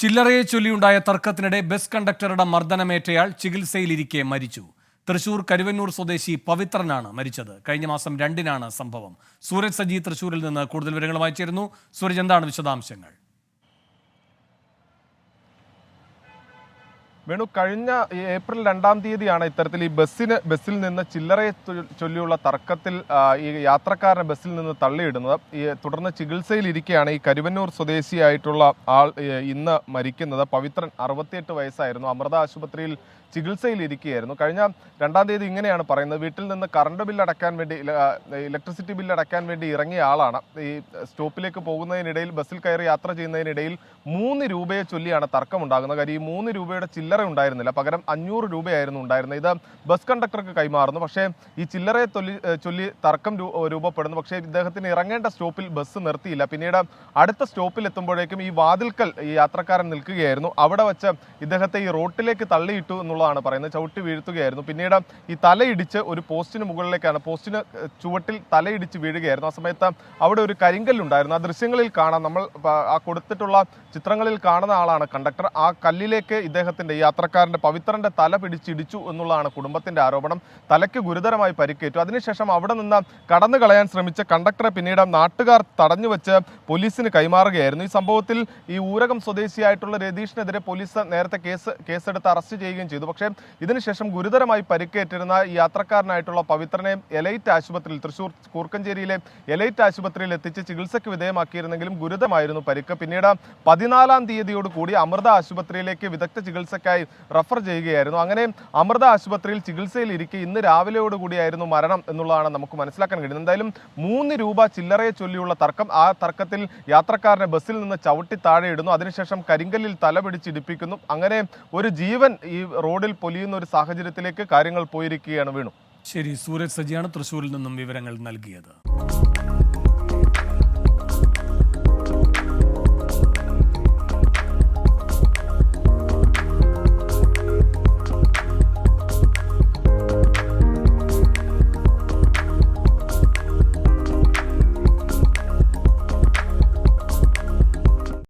ചില്ലറയെ ചൊല്ലിയുണ്ടായ തർക്കത്തിനിടെ bus കണ്ടക്ടറുടെ മർദ്ദനമേറ്റയാൾ ചികിത്സയിലിരിക്കെ മരിച്ചു. തൃശൂർ കരുവന്നൂർ സ്വദേശി പവിത്രനാണ് മരിച്ചത്. കഴിഞ്ഞ മാസം 2-നാണ് സംഭവം. സൂരജ് സജി തൃശൂരിൽ നിന്ന് കൂടുതൽ വിവരങ്ങളുമായി ചേരുന്നു. സൂരജ്, എന്താണ് വിശദാംശങ്ങൾ? വേണു, കഴിഞ്ഞ ഏപ്രിൽ 2-ാം തീയതിയാണ് ഇത്തരത്തിൽ ഈ ബസ്സിൽ നിന്ന് ചില്ലറയെ ചൊല്ലിയുള്ള തർക്കത്തിൽ ഈ യാത്രക്കാരനെ ബസ്സിൽ നിന്ന് തള്ളിയിടുന്നത്. തുടർന്ന് ചികിത്സയിലിരിക്കെയാണ് ഈ കരുവന്നൂർ സ്വദേശിയായിട്ടുള്ള ആൾ ഇന്ന് മരിക്കുന്നത്. പവിത്രൻ 68 വയസ്സായിരുന്നു. അമൃത ആശുപത്രിയിൽ ചികിത്സയിലിരിക്കുകയായിരുന്നു. കഴിഞ്ഞ 2-ാം തീയതി ഇങ്ങനെയാണ് പറയുന്നത്. വീട്ടിൽ നിന്ന് കറണ്ട് ബില്ല് അടയ്ക്കാൻ വേണ്ടി, ഇലക്ട്രിസിറ്റി ബില്ല് അടയ്ക്കാൻ വേണ്ടി ഇറങ്ങിയ ആളാണ്. ഈ സ്റ്റോപ്പിലേക്ക് പോകുന്നതിനിടയിൽ, ബസ്സിൽ കയറി യാത്ര ചെയ്യുന്നതിനിടയിൽ 3 രൂപയെ ചൊല്ലിയാണ് തർക്കമുണ്ടാകുന്നത്. കാര്യം ഈ 3 രൂപയുടെ ചില്ലറ ഉണ്ടായിരുന്നില്ല, പകരം 500 രൂപയായിരുന്നു ഉണ്ടായിരുന്നത്. ഇത് ബസ് കണ്ടക്ടർക്ക് കൈമാറുന്നു. പക്ഷേ ഈ ചില്ലറയെ ചൊല്ലി തർക്കം രൂപപ്പെടുന്നു. പക്ഷേ ഇദ്ദേഹത്തിന് ഇറങ്ങേണ്ട സ്റ്റോപ്പിൽ ബസ് നിർത്തിയില്ല. പിന്നീട് അടുത്ത സ്റ്റോപ്പിൽ എത്തുമ്പോഴേക്കും ഈ വാതിൽക്കൽ ഈ യാത്രക്കാരൻ നിൽക്കുകയായിരുന്നു. അവിടെ വെച്ച് ഇദ്ദേഹത്തെ ഈ റോട്ടിലേക്ക് തള്ളിയിട്ടു എന്നുള്ളതാണ് പറയുന്നത്. ചവിട്ടി വീഴ്ത്തുകയായിരുന്നു. പിന്നീട് ഈ തലയിടിച്ച് ഒരു പോസ്റ്റിന് മുകളിലേക്കാണ്, പോസ്റ്റിന് ചുവട്ടിൽ തലയിടിച്ച് വീഴുകയായിരുന്നു. ആ സമയത്ത് അവിടെ ഒരു കരിങ്കല്ലുണ്ടായിരുന്നു. ആ ദൃശ്യങ്ങളിൽ കാണാം, നമ്മൾ ആ കൊടുത്തിട്ടുള്ള ചിത്രങ്ങളിൽ കാണുന്ന ആളാണ് കണ്ടക്ടർ. ആ കല്ലിലേക്ക് ഇദ്ദേഹത്തിന്റെ യാത്രക്കാരന്റെ പവിത്രന്റെ തല പിടിച്ചിടിച്ചു എന്നുള്ളതാണ് കുടുംബത്തിന്റെ ആരോപണം. തലയ്ക്ക് ഗുരുതരമായി പരിക്കേറ്റു. അതിനുശേഷം അവിടെ നിന്ന് കടന്നു കളയാൻ ശ്രമിച്ച കണ്ടക്ടറെ പിന്നീട് നാട്ടുകാർ തടഞ്ഞുവെച്ച് പോലീസിന് കൈമാറുകയായിരുന്നു. ഈ സംഭവത്തിൽ ഈ ഊരകം സ്വദേശിയായിട്ടുള്ള രതീഷിനെതിരെ പോലീസ് നേരത്തെ കേസെടുത്ത് അറസ്റ്റ് ചെയ്യുകയും ചെയ്തു. പക്ഷേ ഇതിനുശേഷം ഗുരുതരമായി പരിക്കേറ്റിരുന്ന ഈ യാത്രക്കാരനായിട്ടുള്ള പവിത്രനെ എലൈറ്റ് ആശുപത്രിയിൽ, തൃശൂർ കൂർക്കഞ്ചേരിയിലെ എലൈറ്റ് ആശുപത്രിയിൽ എത്തിച്ച് ചികിത്സയ്ക്ക് വിധേയമാക്കിയിരുന്നെങ്കിലും ഗുരുതരമായിരുന്നു പരിക്ക്. പിന്നീട് 14-ാം തീയതിയോട് കൂടി അമൃത ആശുപത്രിയിലേക്ക് വിദഗ്ധ ചികിത്സയ്ക്കായി റഫർ ചെയ്യുകയായിരുന്നു. അങ്ങനെ അമൃത ആശുപത്രിയിൽ ചികിത്സയിലിരിക്കെ ഇന്ന് രാവിലെയോടുകൂടിയായിരുന്നു മരണം എന്നുള്ളതാണ് നമുക്ക് മനസ്സിലാക്കാൻ കഴിയുന്നത്. എന്തായാലും 3 രൂപ ചില്ലറയെ ചൊല്ലിയുള്ള തർക്കം. ആ തർക്കത്തിൽ യാത്രക്കാരനെ ബസ്സിൽ നിന്ന് ചവിട്ടി താഴെയിടുന്നു. അതിനുശേഷം കരിങ്കല്ലിൽ തല പിടിച്ചിടിപ്പിക്കുന്നു. അങ്ങനെ ഒരു ജീവൻ ഈ റോഡിൽ പൊലിയുന്ന ഒരു സാഹചര്യത്തിലേക്ക് കാര്യങ്ങൾ പോയിരിക്കുകയാണ്. വീണു. ശരി, സൂരജ് സജിയാണ് തൃശൂരിൽ നിന്നും വിവരങ്ങൾ നൽകിയത്.